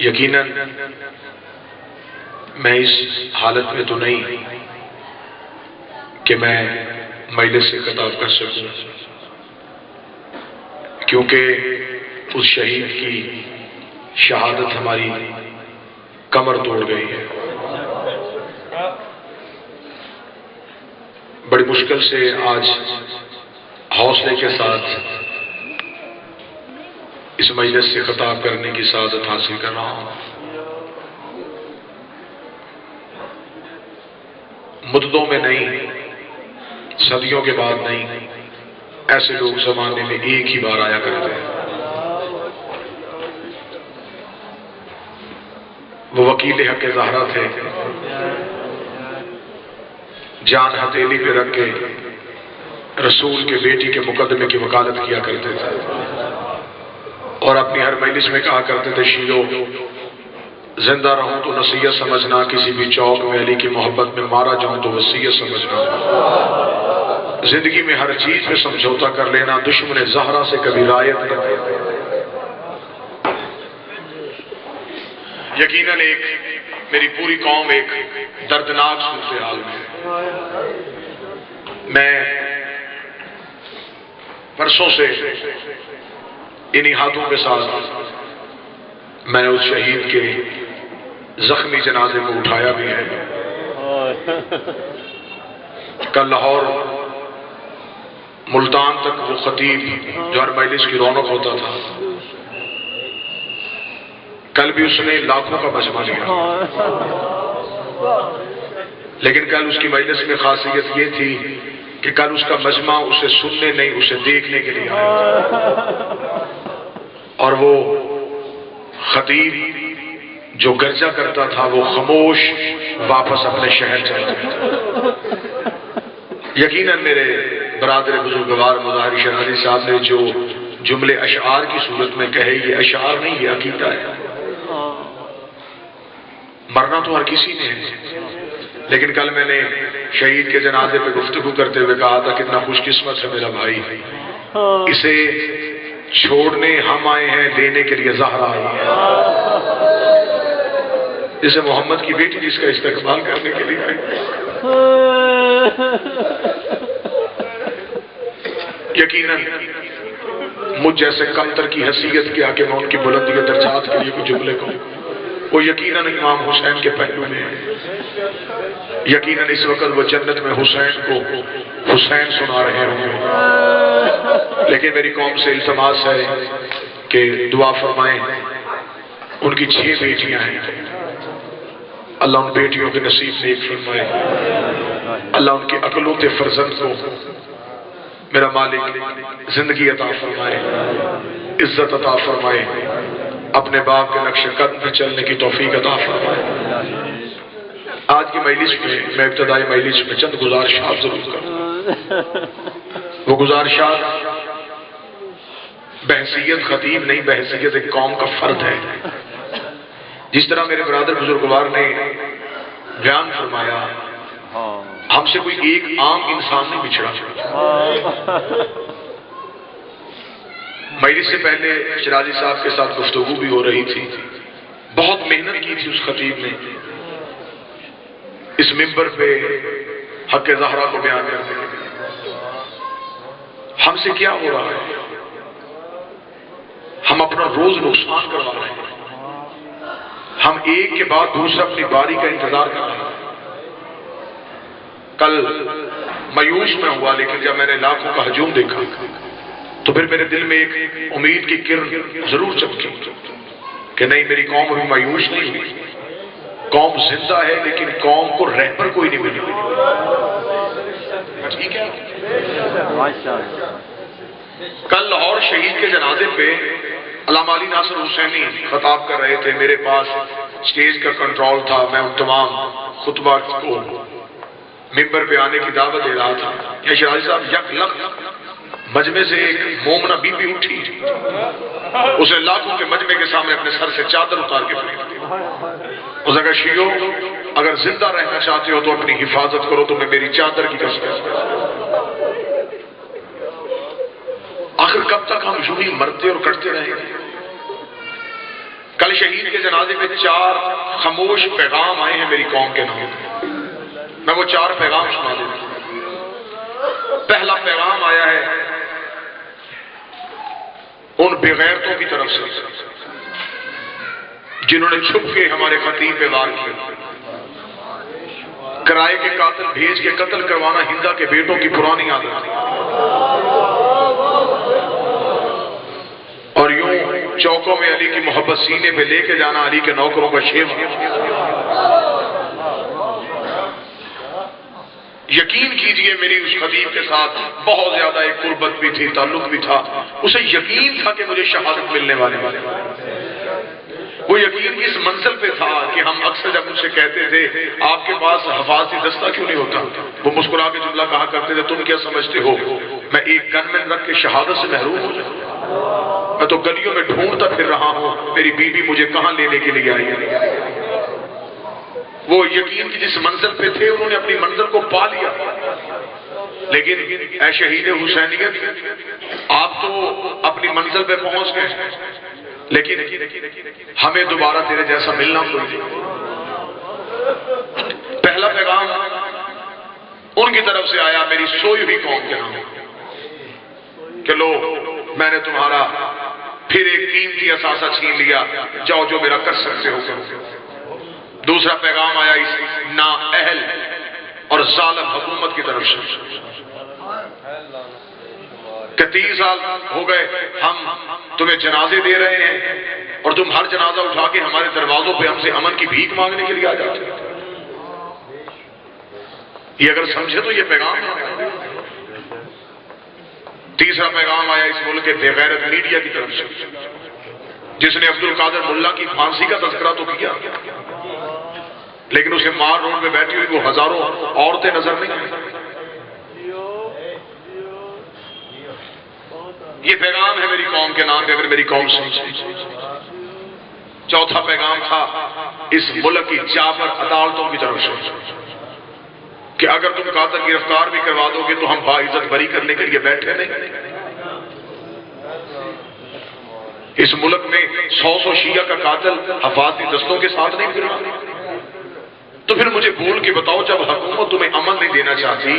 یقیناً میں اس حالت میں تو نہیں کہ میں مجلس سے خطاب کر سکوں، کیونکہ اس شہید کی شہادت ہماری کمر توڑ گئی ہے۔ بڑی مشکل سے آج حوصلے کے ساتھ اس مجلس سے خطاب کرنے کی سعادت حاصل کر رہا ہوں۔ مدتوں میں نہیں، صدیوں کے بعد نہیں، ایسے لوگ زمانے میں ایک ہی بار آیا کرتے ہیں۔ وہ وکیل حق زہرا تھے، جان ہتھیلی پہ رکھ کے رسول کے بیٹی کے مقدمے کی وکالت کیا کرتے تھے، اور اپنی ہر مجلس میں کہا کرتے تھے، شیعو زندہ رہوں تو نصیحت سمجھنا، کسی بھی چوک میں علی کی محبت میں مارا جاؤں تو وصیت سمجھنا، زندگی میں ہر چیز پہ سمجھوتا کر لینا، دشمن زہرا سے کبھی رعایت نہ کرنا۔ یقیناً میری پوری قوم ایک دردناک صورتحال میں ہے۔ میں برسوں سے انہی ہاتھوں کے ساتھ میں نے اس شہید کے زخمی جنازے کو اٹھایا بھی ہے۔ کل لاہور ملتان تک وہ خطیب جو ہر مجلس کی رونق ہوتا تھا، کل بھی اس نے لاکھوں کا مجمع لیا، لیکن کل اس کی مجلس میں خاصیت یہ تھی کہ کل اس کا مجمع اسے سننے نہیں، اسے دیکھنے کے لیے آیا، اور وہ خطیب جو گرجا کرتا تھا وہ خاموش واپس اپنے شہر چلا گیا۔ یقیناً میرے برادر بزرگوار مظاہر شہزادی صاحب نے جو جملے اشعار کی صورت میں کہے، یہ اشعار نہیں، یہ عقیدہ ہے۔ مرنا تو ہر کسی نے ہے، لیکن کل میں نے شہید کے جنازے پہ گفتگو کرتے ہوئے کہا تھا، کتنا خوش قسمت ہے میرا بھائی، اسے چھوڑنے ہم آئے ہیں، لینے کے لیے زہرا آئی ہے، جسے محمد کی بیٹی جس کا استقبال کرنے کے لیے آئی۔ یقیناً مجھ جیسے کمتر کی حیثیت کیا کہ میں ان کی بلندی و درجات کے لیے کچھ جملے کہوں، وہ یقیناً امام حسین کے پہلو میں ہے۔ یقیناً اس وقت وہ جنت میں حسین کو حسین سنا رہے ہوں گے، لیکن میری قوم سے التماس ہے کہ دعا فرمائیں۔ ان کی 6 بیٹیاں ہیں، اللہ ان بیٹیوں کے نصیب نیک فرمائے، اللہ ان کے اکلوتے فرزند کو میرا مالک زندگی عطا فرمائے، عزت عطا فرمائے، اپنے باپ کے نقش قدم پہ چلنے کی توفیق عطا فرمائے۔ آج کی مجلس میں ابتدائی مجلس میں چند گزارشات ضرور کروں۔ وہ گزارشات بحثیت خطیب نہیں، بحثیت ایک قوم کا فرد ہے۔ جس طرح میرے برادر بزرگوار نے بیان فرمایا، ہم سے کوئی ایک عام انسان نہیں بچھڑا۔ مجلس سے پہلے شرازی صاحب کے ساتھ گفتگو بھی ہو رہی تھی، بہت محنت کی تھی اس خطیب نے اس منبر پہ حق زہرا کو بیان کرنے کے لیے۔ ہم سے کیا ہو رہا ہے؟ ہم اپنا روز نقصان کروا رہے ہیں، ہم ایک کے بعد دوسرا اپنی باری کا انتظار کر رہے ہیں۔ کل مایوس میں ہوا، لیکن جب میں نے لاکھوں کا ہجوم دیکھا تو پھر میرے دل میں ایک امید کی کرن ضرور چمکی کہ نہیں، میری قوم ابھی مایوس نہیں ہوئی، قوم زندہ ہے، لیکن قوم کو رہبر کوئی نہیں ملی۔ ٹھیک ہے، کل لاہور شہید کے جنازے پہ علامہ علی ناصر حسینی خطاب کر رہے تھے، میرے پاس سٹیج کا کنٹرول تھا، میں ان تمام خطبہ کو منبر پہ آنے کی دعوت دے رہا تھا کہ شہزادی صاحب یک لخت مجمع سے ایک مومنہ بی بی اٹھی، اسے لاکھوں کے مجمع کے سامنے اپنے سر سے چادر اتار کے پھینک دی۔ اس نے کہا، شیعو اگر زندہ رہنا چاہتے ہو تو اپنی حفاظت کرو، تمہیں میری چادر کی قسم ہے۔ آخر کب تک ہم یوں ہی مرتے اور کٹتے رہیں گے؟ کل شہید کے جنازے میں 4 خاموش پیغام آئے ہیں میری قوم کے نام پہ، میں وہ 4 پیغام سنا دیتا ہوں۔ پہلا پیغام آیا ہے ان بغیرتوں کی طرف سے جنہوں نے چھپ کے ہمارے خطیب پہ وار کیا۔ کرائے کے قاتل بھیج کے قتل کروانا ہندا کے بیٹوں کی پرانی عادت تھی، اور یوں چوکوں میں علی کی محبت سینے پہ لے کے جانا علی کے نوکروں کا شیوا۔ یقین کیجئے میری اس خطیب کے ساتھ بہت زیادہ ایک قربت بھی تھی، تعلق بھی تھا، اسے یقین تھا کہ مجھے شہادت ملنے والے وہ یقین اس منزل پہ تھا کہ ہم اکثر جب مجھ سے کہتے تھے آپ کے پاس حفاظتی دستہ کیوں نہیں ہوتا، وہ مسکرا کے جملہ کہا کرتے تھے تم کیا سمجھتے ہو میں ایک گن مین رکھ کے شہادت سے محروم ہو جاؤں؟ میں تو گلیوں میں ڈھونڈتا پھر رہا ہوں میری بیوی مجھے کہاں لینے کے لیے آئی ہے۔ وہ یقین کی جس منزل پہ تھے انہوں نے اپنی منزل کو پا لیا، لیکن اے شہید حسینیت آپ تو اپنی منزل پہ پہنچ گئے، لیکن ہمیں دوبارہ تیرے جیسا ملنا کوئی نہیں۔ پہلا پیغام ان کی طرف سے آیا میری سوئی ہوئی قوم کے نام کہ لو میں نے تمہارا پھر ایک قیمتی اثاثہ چھین لیا، جاؤ جو میرا کر سکتے ہو کرو۔ دوسرا پیغام آیا اس نااہل اور ظالم حکومت کی طرف سے کہ 30 سال ہو گئے ہم تمہیں جنازے دے رہے ہیں اور تم ہر جنازہ اٹھا کے ہمارے دروازوں پہ ہم سے امن کی بھیک مانگنے کے لیے آ جاتے ہو۔ یہ اگر سمجھے تو یہ پیغام ہے۔ تیسرا پیغام آیا اس ملک کے بغیرت میڈیا کی طرف سے جس نے عبد القادر ملا کی پھانسی کا تذکرہ تو کیا، لیکن اسے مار روڈ میں بیٹھی ہوئی وہ ہزاروں عورتیں نظر نہیں آئی۔ یہ پیغام ہے میری قوم کے نام پہ اگر میری قوم سمجھے۔ چوتھا پیغام تھا اس ملک کی جابر عدالتوں کی طرف سے کہ اگر تم قاتل گرفتار بھی کروا دو گے تو ہم باعزت بری کرنے کے لیے بیٹھے نہیں۔ اس ملک میں 100 شیعہ کا قاتل حفاظتی دستوں کے ساتھ نہیں پھرا، تو پھر مجھے بول کے بتاؤ جب حکومت تمہیں امن نہیں دینا چاہتی،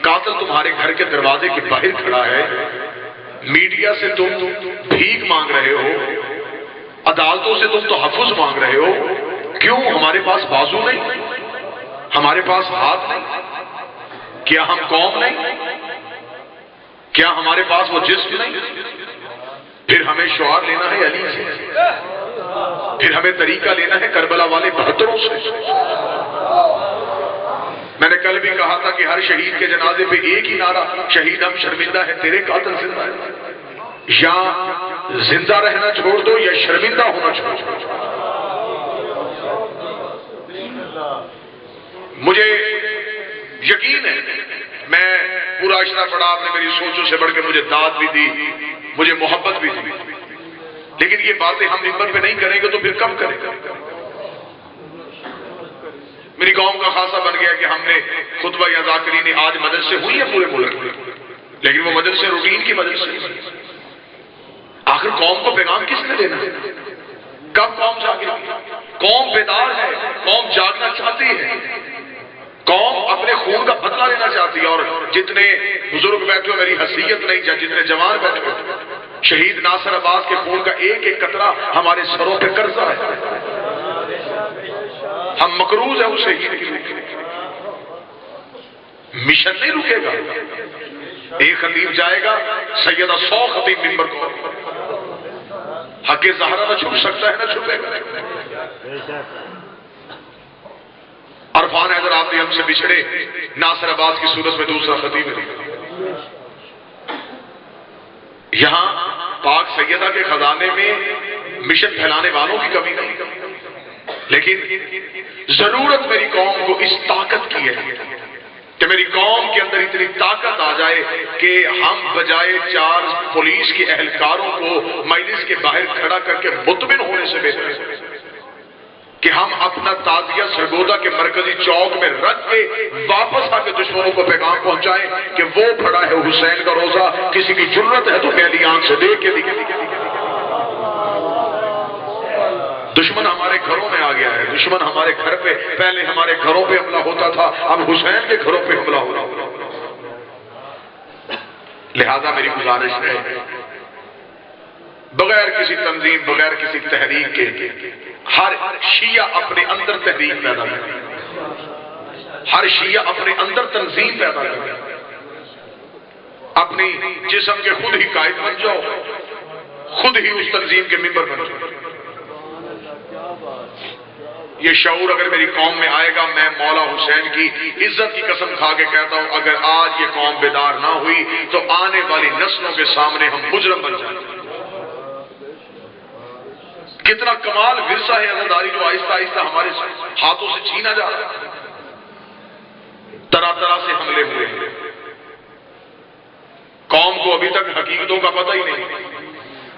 قاتل تمہارے گھر کے دروازے کے باہر کھڑا ہے، میڈیا سے تم بھیک مانگ رہے ہو، عدالتوں سے تم تحفظ مانگ رہے ہو، کیوں ہمارے پاس بازو نہیں، ہمارے پاس ہاتھ نہیں؟ کیا ہم قوم نہیں؟ کیا ہمارے پاس وہ جسم نہیں؟ پھر ہمیں شعار لینا ہے علی سے، پھر ہمیں طریقہ لینا ہے کربلا والے 72 سے۔ میں نے کل بھی کہا تھا کہ ہر شہید کے جنازے پہ ایک ہی نعرہ، شہید ہم شرمندہ ہے تیرے قاتل زندہ ہے، یا زندہ رہنا چھوڑ دو یا شرمندہ ہونا چھوڑ دو۔ مجھے یقین ہے میں پورا اشرا پڑھا، آپ نے میری سوچوں سے بڑھ کے مجھے داد بھی دی، مجھے محبت بھی دی، لیکن یہ باتیں ہم منبر پہ نہیں کریں گے تو پھر کب کریں گے؟ میری قوم کا خاصہ بن گیا کہ ہم نے خطبہ یا ذاکرین آج مدرسے ہوئی ہے پورے ملک میں، لیکن وہ مدرسے روٹین کی مدرسے۔ آخر قوم کو پیغام کس نے دینا ہے؟ کب قوم جاگے گی؟ قوم بیدار ہے، قوم جاگنا چاہتی ہے، قوم اپنے خون کا بدلہ لینا چاہتی ہے، اور جتنے بزرگ بیٹھے ہو میری حیثیت نہیں، جتنے جوان بیٹھے ہو، شہید ناصر عباس کے خون کا ایک ایک قطرہ ہمارے سروں پہ قرضہ ہے، ہم مقروض ہیں اس شہید کی۔ مشن نہیں رکے گا، ایک خطیب جائے گا، سیدہ 100 خطیب منبر کو، حق زہرا نہ چھپ سکتا ہے نہ چھپے گا۔ عرفان حیدر آپ نے ہم سے بچھڑے، ناصر عباس کی صورت میں دوسرا خطیب ہے۔ یہاں پاک سیدہ کے خزانے میں مشن پھیلانے والوں کی کمی نہیں، لیکن ضرورت میری قوم کو اس طاقت کی ہے کہ میری قوم کے اندر اتنی طاقت آ جائے کہ ہم بجائے 4 پولیس کے اہلکاروں کو مجلس کے باہر کھڑا کر کے مطمئن ہونے سے بہتر ہے کہ ہم اپنا تعزیہ سرگودا کے مرکزی چوک میں رکھ کے واپس آ کے دشمنوں کو پیغام پہنچائیں کہ وہ کھڑا ہے حسین کا روزہ، کسی کی جرت ہے تو میری آنکھ سے دیکھ کے دشمن ہمارے گھروں میں آ گیا ہے، دشمن ہمارے گھر پہ، پہلے ہمارے گھروں پہ حملہ ہوتا تھا، اب حسین کے گھروں پہ حملہ ہو رہا ہے۔ لہذا میری گزارش ہے، بغیر کسی تنظیم، بغیر کسی تحریک کے ہر شیعہ اپنے اندر تحریک پیدا کرے، ہر شیعہ اپنے اندر تنظیم پیدا کرے، اپنی جسم کے خود ہی قائد بن جاؤ، خود ہی اس تنظیم کے ممبر بن جاؤ۔ یہ شعور اگر میری قوم میں آئے گا، میں مولا حسین کی عزت کی قسم کھا کے کہتا ہوں، اگر آج یہ قوم بیدار نہ ہوئی تو آنے والی نسلوں کے سامنے ہم مجرم بن جائیں گے۔ کتنا کمال ورثہ ہے عزاداری جو آہستہ آہستہ ہمارے ہاتھوں سے چھینا جا رہا ہے۔ طرح طرح سے حملے ہوئے ہیں، قوم کو ابھی تک حقیقتوں کا پتہ ہی نہیں۔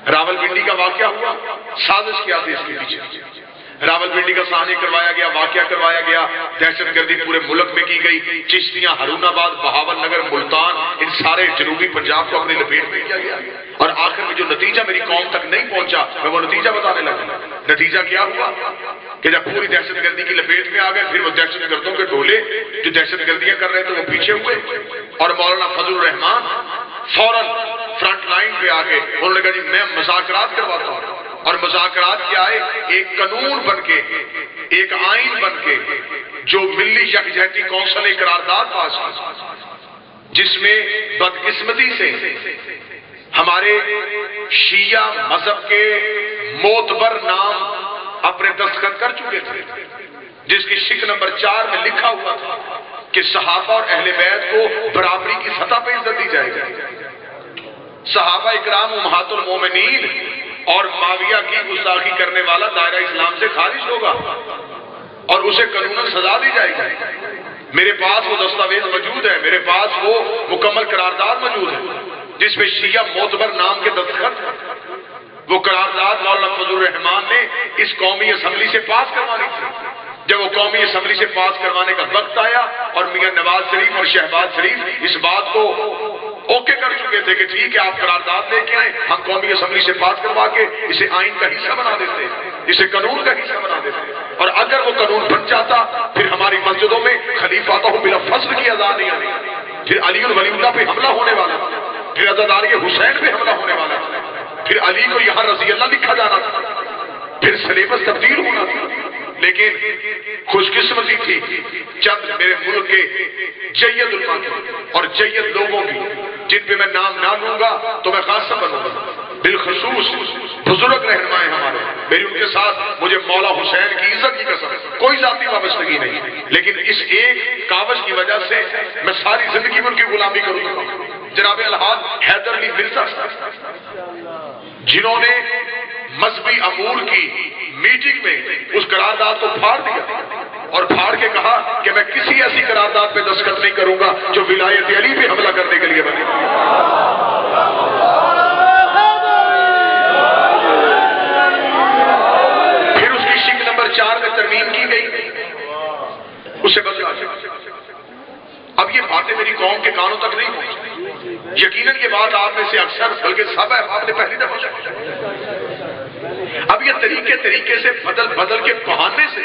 راولپنڈی کا واقعہ ہوا، سازش کیا تھی اس کے پیچھے؟ راولپنڈی کا سانحہ کروایا گیا، واقعہ کروایا گیا، دہشت گردی پورے ملک میں کی گئی، چشتیاں، ہارون آباد، بہاول نگر، ملتان، ان سارے جنوبی پنجاب کو اپنے لپیٹ میں کیا گیا، اور آخر میں جو نتیجہ میری قوم تک نہیں پہنچا میں وہ نتیجہ بتانے لگا۔ نتیجہ کیا ہوا کہ جب پوری دہشت گردی کی لپیٹ میں آ گئے، پھر وہ دہشت گردوں کے ٹولے جو دہشت گردیاں کر رہے تھے وہ پیچھے ہوئے، اور مولانا فضل الرحمان فوراً فرنٹ لائن پہ آ کے انہوں نے کہا جی میں مذاکرات کرواتا ہوں، اور مذاکرات کیا ہے؟ ایک قانون بن کے، ایک آئین بن کے، جو ملی یکجہتی کونسل نے قرارداد پاس کی، جس میں بدقسمتی سے ہمارے شیعہ مذہب کے معتبر نام اپنے دستخط کر چکے تھے، جس کی شک نمبر 4 میں لکھا ہوا تھا کہ صحابہ اور اہل بیت کو برابری کی سطح پہ عزت دی جائے گی، صحابہ اکرام امہات المومنین اور معاویہ کی گستاخی کرنے والا دائرہ اسلام سے خارج ہوگا اور اسے قانوناً سزا دی جائے گی۔ میرے پاس وہ دستاویز موجود ہے، میرے پاس وہ مکمل قرارداد موجود ہے جس میں شیعہ معتبر نام کے دستخط، وہ قرارداد مولانا فضل الرحمان نے اس قومی اسمبلی سے پاس کروانی تھی۔ جب وہ قومی اسمبلی سے پاس کروانے کا وقت آیا اور میاں نواز شریف اور شہباز شریف اس بات کو اوکے کر چکے تھے کہ ٹھیک ہے آپ قرارداد لے کے آئیں، ہم قومی اسمبلی سے پاس کروا کے اسے آئین کا حصہ بنا دیتے، اسے قانون کا حصہ بنا دیتے، اور اگر وہ قانون بن جاتا پھر ہماری مسجدوں میں خلیفاتہ بلا فصل کی اذان نہیں آنی، پھر علی ولی اللہ پہ حملہ ہونے والا تھا، پھر عزاداری حسین پہ حملہ ہونے والا تھا، پھر علی کو یہاں رضی اللہ لکھا جانا تھا، پھر سلیبس تبدیل ہونا تھا۔ لیکن خوش قسمتی تھی چند میرے ملک کے جید علماء کی اور جید لوگوں کی، جن پہ میں نام نہ لوں گا تو میں قاسم بنوں گا، بالخصوص بزرگ رہنمائے ہمارے، میری ان کے ساتھ مجھے مولا حسین کی عزت کی قسم کوئی ذاتی وابستگی نہیں، لیکن اس ایک کاوش کی وجہ سے میں ساری زندگی میں ان کی غلامی کروں گا۔ جناب الحاج حیدر علی مرزا جنہوں نے مذہبی امور کی میٹنگ میں اس قرارداد کو پھاڑ دیا اور پھاڑ کے کہا کہ میں کسی ایسی قرارداد پہ دستخط نہیں کروں گا جو ولایت علی پہ حملہ کرنے کے لیے بنے۔ پھر اس کی شک نمبر 4 میں ترمیم کی گئی، اسے بدلا گیا۔ اب یہ باتیں میری قوم کے کانوں تک نہیں پہنچتی، یقیناً یہ بات آپ میں سے اکثر بلکہ سب ہے آپ نے پہلی دفعہ سنی۔ اب یہ طریقے سے بدل کے بہانے سے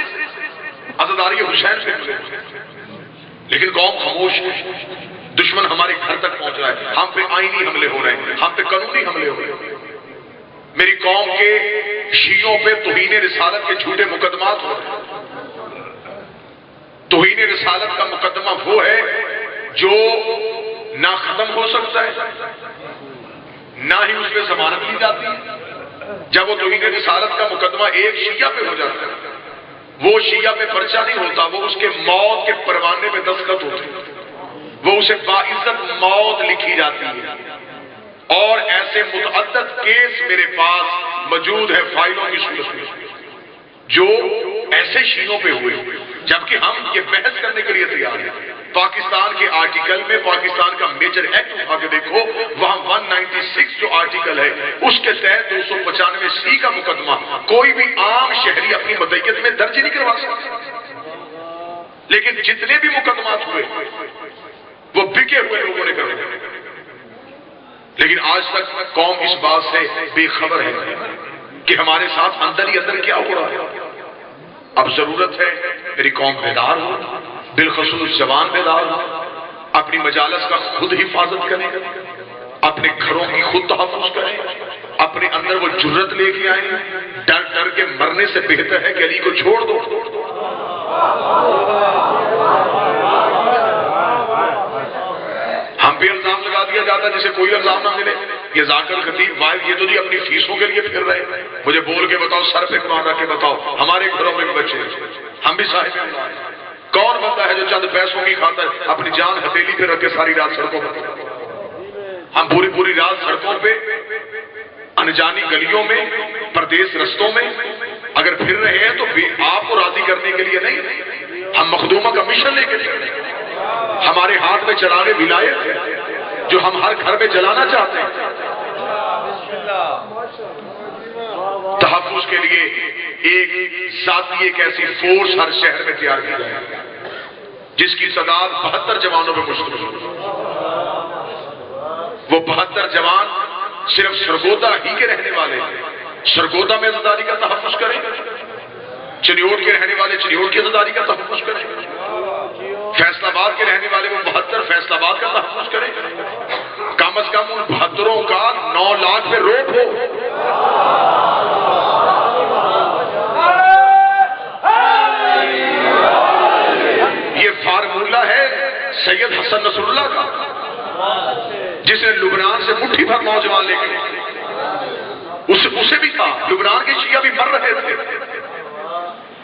عزاداری حسین سے ملے، لیکن قوم خاموش ہے، دشمن ہمارے گھر تک پہنچ رہا ہے، ہم پہ آئینی حملے ہو رہے ہیں، ہم پہ قانونی حملے ہو رہے ہیں، میری قوم کے شیعوں پہ توہین رسالت کے جھوٹے مقدمات ہو رہے ہیں۔ توہین رسالت کا مقدمہ وہ ہے جو نہ ختم ہو سکتا ہے نہ ہی اس پہ ضمانت لی جاتی ہے۔ جب وہ توہین رسالت کا مقدمہ ایک شیعہ پہ ہو جاتا ہے، وہ شیعہ پہ پرچہ نہیں ہوتا، وہ اس کے موت کے پروانے پہ دستخط ہوتے ہیں، وہ اسے باعزت موت لکھی جاتی ہے، اور ایسے متعدد کیس میرے پاس موجود ہے فائلوں کی صورت میں جو ایسے شیعوں پہ ہوئے، جبکہ ہم یہ بحث کرنے کے لیے تیار ہیں۔ پاکستان کے آرٹیکل میں پاکستان کا میجر ایکٹ اٹھا کے دیکھو، وہاں 196 جو آرٹیکل ہے اس کے تحت 295C کا مقدمہ کوئی بھی عام شہری اپنی مدعیت میں درج نہیں کروا سکتا، لیکن جتنے بھی مقدمات ہوئے وہ بکے ہوئے لوگوں نے کرے، لیکن آج تک قوم اس بات سے بے خبر ہے کہ ہمارے ساتھ اندر ہی اندر کیا ہو رہا ہے۔ اب ضرورت ہے میری قوم بیدار ہو، بالخصوص جوان بیدار ہو، اپنی مجالس کا خود حفاظت کریں، اپنے گھروں کی خود تحفظ کریں، اپنے اندر وہ جرت لے کے آئیں۔ ڈر ڈر کے مرنے سے بہتر ہے کہ علی کو چھوڑ دو۔ ہم پہ الزام لگا دیا جاتا جسے کوئی الزام نہ ملے، یہ ذاکر خطیب واحد یہ تو جی اپنی فیسوں کے لیے پھر رہے، مجھے بول کے بتاؤ، سر پہ قرآن رکھ کے بتاؤ، ہمارے گھروں میں بھی بچے ہیں، ہم بھی صاحب اللہ ہیں۔ کون بندہ ہے جو چند پیسوں کی خاطر اپنی جان ہتھیلی پہ رکھ کے ساری رات سڑکوں پر؟ ہم پوری رات سڑکوں پہ، انجانی گلیوں میں، پردیس رستوں میں اگر پھر رہے ہیں تو آپ کو راضی کرنے کے لیے نہیں، ہم مخدومہ کا مشن لے کے چلے۔ ہمارے ہاتھ میں چراغ ولایت ہے جو ہم ہر گھر میں جلانا چاہتے ہیں۔ تحفظ کے لیے ایک ایسی فورس ہر شہر میں تیار کی جائے جس کی تعداد 72 جوانوں پہ مشتمل ہو۔ وہ 72 جوان صرف سرگودا ہی کے رہنے والے سرگودا میں عزاداری کا تحفظ کریں، چنیوٹ کے رہنے والے چنیوٹ کی عزاداری کا تحفظ کریں، فیصل آباد کے رہنے والے وہ 72 فیصل آباد کا تحفظ کریں، کم از کم ان 72 کا 9 لاکھ پہ روپ ہو۔ یہ فارمولہ ہے سید حسن نصر اللہ کا، جس نے لبنان سے مٹھی بھر نوجوان لے کے اسے بھی تھا، لبنان کے شیعہ بھی مر رہے تھے۔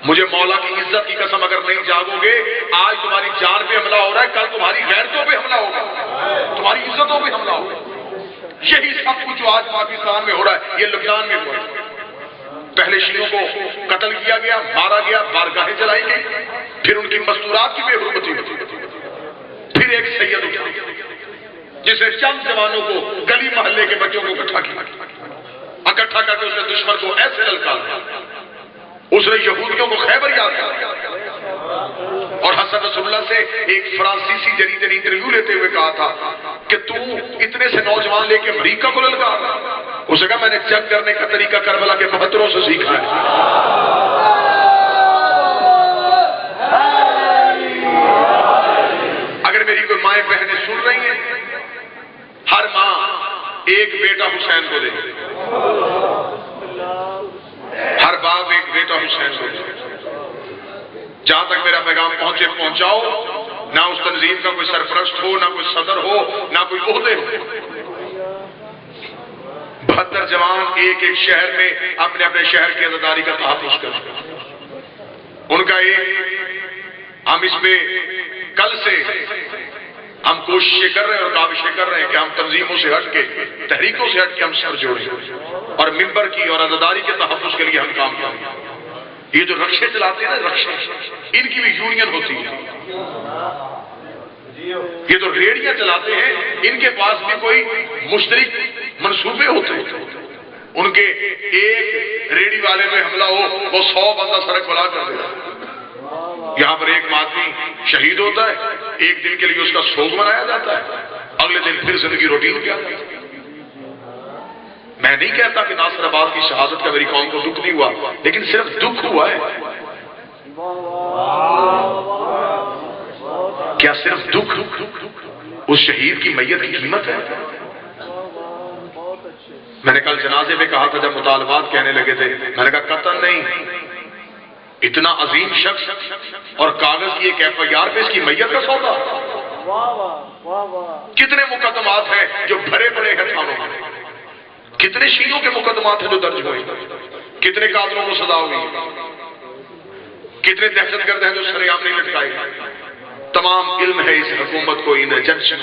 مجھے مولا کی عزت کی قسم اگر نہیں جاگو گے، آج تمہاری جان پہ حملہ ہو رہا ہے، کل تمہاری غیرتوں پہ حملہ ہوگا، تمہاری عزتوں پہ حملہ ہوگا۔ یہی سب کچھ جو آج پاکستان میں ہو رہا ہے یہ لبنان میں ہوا ہے۔ پہلے شیعوں کو قتل کیا گیا، مارا گیا، بارگاہیں جلائی گئی، پھر ان کی مستورات کی بے حرمتی ہوتی، پھر ایک سید اٹھا جس نے چند جوانوں کو گلی محلے کے بچوں کو اکٹھا کر کے اس نے دشمن کو ایسے للکار دیا، اس نے یہودیوں کو خیبر یاد کیا۔ اور حسن رسول اللہ سے ایک فرانسیسی جریدے نے انٹرویو لیتے ہوئے کہا تھا کہ تو اتنے سے نوجوان لے کے امریکہ کو للکار رہا۔ اسے کہا میں نے جنگ کرنے کا طریقہ کربلا کے 72 سے سیکھا ہے۔ اگر میری کوئی مائیں بہنیں سن رہی ہیں، ہر ماں ایک بیٹا حسین کو دے، ہر باپ ایک بیٹا حسین کو دے۔ جہاں تک میرا پیغام پہنچے پہنچاؤ، نہ اس تنظیم کا کوئی سرپرست ہو، نہ کوئی صدر ہو، نہ کوئی عہدے ہو۔ 72 جوان ایک شہر میں اپنے اپنے شہر کی عزاداری کا تحفظ کریں۔ ان کا ہم اس پہ کل سے ہم کوششیں کر رہے ہیں اور کاوشیں کر رہے ہیں کہ ہم تنظیموں سے ہٹ کے، تحریکوں سے ہٹ کے ہم سر جوڑیں اور ممبر کی اور عزاداری کے تحفظ کے لیے ہم کام کریں۔ یہ جو رکشے چلاتے ہیں نا، رکشے، ان کی بھی یونین ہوتی ہے۔ یہ جو ریڑیاں چلاتے ہیں ان کے پاس بھی کوئی مشترک منصوبے ہوتے ہیں۔ ان کے ایک ریڑی والے میں حملہ ہو، وہ 100 بندہ سڑک بلا کر دیتا ہے۔ یہاں پر ایک آدمی شہید ہوتا ہے، ایک دن کے لیے اس کا سوگ منایا جاتا ہے، اگلے دن پھر زندگی روٹین کیا۔ میں نہیں کہتا کہ ناصر آباد کی شہادت کا میری قوم کو دکھ نہیں ہوا، لیکن صرف دکھ ہوا ہے۔ کیا صرف دکھ اس شہید کی میت کی قیمت ہے؟ میں نے کل جنازے میں کہا تھا جب مطالبات کہنے لگے تھے، میں نے کہا قتل نہیں، اتنا عظیم شخص اور کاغذ کی ایک FIR پہ اس کی میت کا سودا۔ کتنے مقدمات ہیں جو بھرے پڑے ہیں تھانوں میں، کتنے شیعوں کے مقدمات ہیں جو درج ہوئے، کتنے قاتلوں کو سزا ہوئی، کتنے دہشت گرد ہیں جو سر عام نہیں لٹکائے۔ تمام علم ہے اس حکومت کو ان ایجنسیوں۔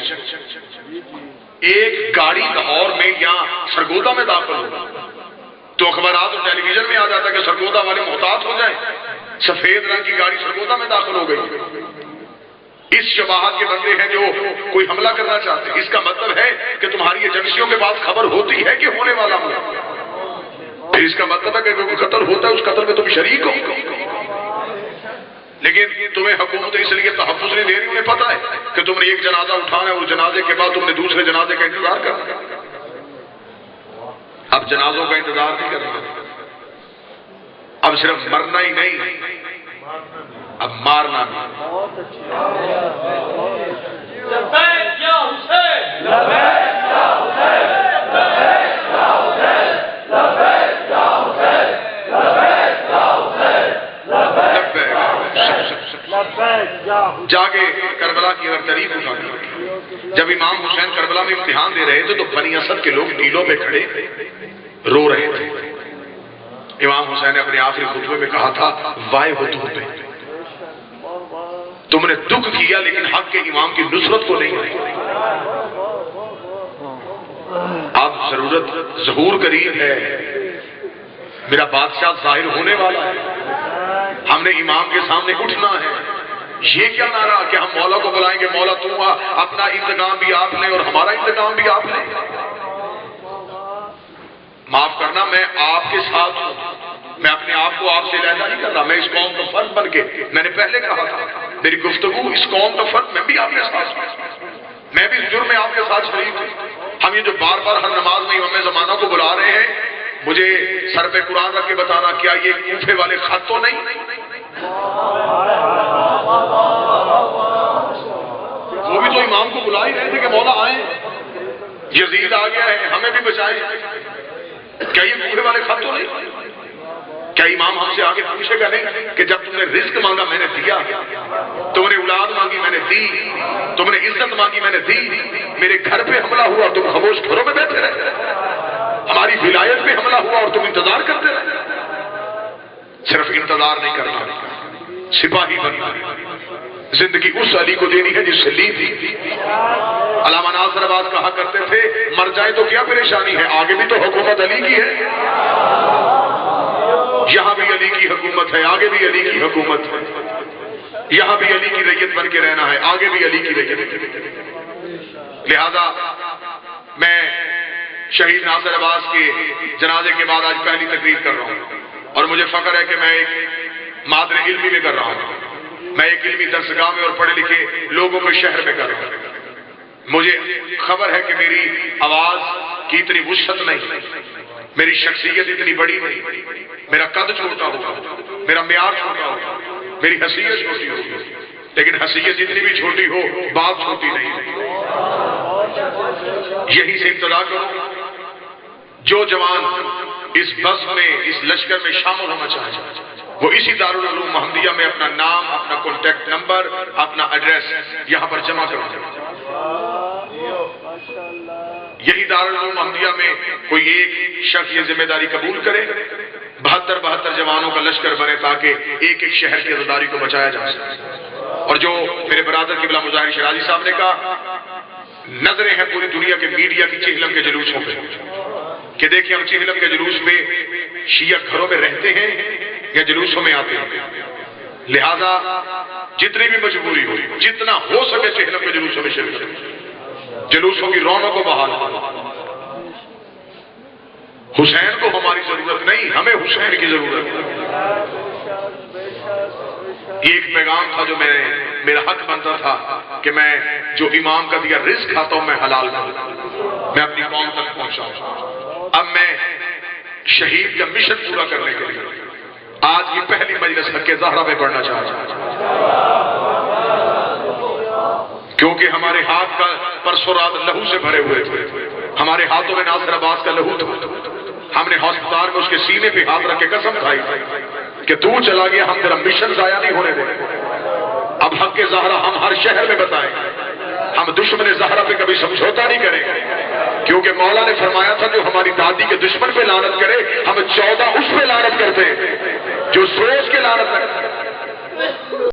ایک گاڑی لاہور میں یا سرگودا میں داخل ہو تو اخبارات اور ٹیلی ویژن میں آ جاتا ہے کہ سرگودا والے محتاط ہو جائیں، سفید رنگ کی گاڑی سرگودا میں داخل ہو گئی۔ اس شباہت کے بندے ہیں جو کوئی حملہ کرنا چاہتے ہیں۔ اس کا مطلب ہے کہ تمہاری ایجنسیوں کے پاس خبر ہوتی ہے کہ ہونے والا ہو، پھر اس کا مطلب ہے کہ کوئی قتل ہوتا ہے اس قتل میں تم شریک ہو، لیکن تمہیں حکومت اس لیے تحفظ نہیں دے رہی، انہیں پتا ہے کہ تم نے ایک جنازہ اٹھانا ہے اور جنازے کے بعد تم نے دوسرے جنازے کا انتظار کرنا ہے۔ اب جنازوں کا انتظار نہیں کرنا، اب صرف مرنا ہی نہیں، اب مارنا بھی. لبیک یا حسین، لبیک یا حسین، لبیک یا حسین، لبیک یا حسین، لبیک یا حسین، لبیک یا حسین. جاگے کربلا کی اگر تاریخ اٹھا، جب امام حسین کربلا میں امتحان دے رہے تھے تو بنی اسد کے لوگ ٹیلوں پہ کھڑے رو رہے تھے. امام حسین نے اپنے آخری خطبے میں کہا تھا وائے حدود پہ تم نے دکھ کیا لیکن حق کے امام کی نصرت کو نہیں آئی. اب ضرورت ظہور قریب ہے، میرا بادشاہ ظاہر ہونے والا ہے، ہم نے امام کے سامنے اٹھنا ہے. یہ کیا نعرہ کہ ہم مولا کو بلائیں گے مولا تو اپنا انتقام بھی آپ لیں اور ہمارا انتقام بھی آپ لیں. معاف کرنا، میں آپ کے ساتھ ہوں، میں اپنے آپ کو آپ سے علیحدہ نہیں کر رہا، میں اس قوم کا فرد بن کے، میں نے پہلے کہا تھا میری گفتگو اس قوم کا فرد، میں بھی آپ کے ساتھ ہوں، میں بھی اس جرم میں آپ کے ساتھ شریک ہوں. ہم یہ جو بار بار ہر نماز میں امام زمانہ کو بلا رہے ہیں، مجھے سر پہ قرآن رکھ کے بتانا کیا یہ کوفے والے خط تو نہیں؟ وہ بھی تو امام کو بلا ہی رہے تھے کہ مولا آئیں، یزید آ گیا ہے ہمیں بھی بچائے. کیا یہ کوفے والے خط تو نہیں؟ کیا امام ہم سے آگے پوچھے گا نہیں کہ جب تم نے رزق مانگا میں نے دیا، تم نے اولاد مانگی میں نے دی، تم نے عزت مانگی میں نے دی، میرے گھر پہ حملہ ہوا تم خاموش گھروں میں بیٹھے رہے، ہماری ولایت پہ حملہ ہوا اور تم انتظار کرتے رہے. صرف انتظار نہیں کرنا، سپاہی بننا. زندگی اس علی کو دینی ہے جس سے لی تھی. علامہ ناصر عباس کہا کرتے تھے مر جائے تو کیا پریشانی ہے، آگے بھی تو حکومت علی کی ہے، یہاں بھی علی کی حکومت ہے، آگے بھی علی کی حکومت ہے، یہاں بھی علی کی ریت بن کے رہنا ہے، آگے بھی علی کی ریت. لہذا میں شہید ناصر عباس کے جنازے کے بعد آج پہلی تقریر کر رہا ہوں اور مجھے فخر ہے کہ میں ایک مادر علمی میں کر رہا ہوں، میں ایک علمی درسگاہ میں اور پڑھے لکھے لوگوں کے شہر میں کر رہا ہوں. مجھے خبر ہے کہ میری آواز کی اتنی وسعت نہیں، میری شخصیت اتنی بڑی نہیں، میرا قد چھوٹا ہوگا، میرا معیار چھوٹا ہوگا، میری حیثیت چھوٹی ہوگی، لیکن حیثیت جتنی بھی چھوٹی ہو بات چھوٹی نہیں ہے. یہی سے ابتدا کرو. جو جوان اس بز میں اس لشکر میں شامل ہونا چاہے وہ اسی دارالعلوم محمدیہ میں اپنا نام، اپنا کانٹیکٹ نمبر، اپنا ایڈریس یہاں پر جمع کرو. یہی دارالعلوم محمدیہ میں کوئی ایک شخص یہ ذمہ داری قبول کرے، 72 جوانوں کا لشکر بنے تاکہ ایک ایک شہر کی عزاداری کو بچایا جا سکے. اور جو میرے برادر قبلہ مظاہر شرازی صاحب نے کہا، نظریں ہیں پوری دنیا کے میڈیا کی چہلم کے جلوسوں پہ کہ دیکھیں ہم چہلم کے جلوس میں شیعہ گھروں میں رہتے ہیں یا جلوسوں میں آتے ہیں. لہذا جتنی بھی مجبوری ہو، جتنا ہو سکے چہلم کے جلوسوں میں شرکت کریں، جلوسوں کی رونق کو بحال کریں. حسین کو ہماری ضرورت نہیں، ہمیں حسین کی ضرورت ہے. یہ ایک پیغام تھا جو میرا حق بنتا تھا کہ میں جو امام کا دیا رزق کھاتا ہوں میں حلال کروں، میں اپنی قوم تک پہنچاؤں. اب میں شہید کا مشن پورا کرنے کے لیے آج یہ پہلی مجلس حق زہرا پہ پڑھنا چاہتا ہوں، کیونکہ ہمارے ہاتھ کا پرسوں رات لہو سے بھرے ہوئے تھے. ہمارے ہاتھوں میں ناصر عباس کا لہو تھا. ہم نے ہسپتال میں اس کے سینے پہ ہاتھ رکھ کے قسم کھائی کہ تو چلا گیا ہم تیرا مشن ضائع نہیں ہونے دیں. اب حق زہرا ہم ہر شہر میں بتائیں، ہم دشمن زہرا پہ کبھی سمجھوتا نہیں کریں گے، کیونکہ مولا نے فرمایا تھا جو ہماری دادی کے دشمن پہ لعنت کرے ہم 14 اس پہ لعنت کرتے ہیں جو سوچ کے لعنت کرتے.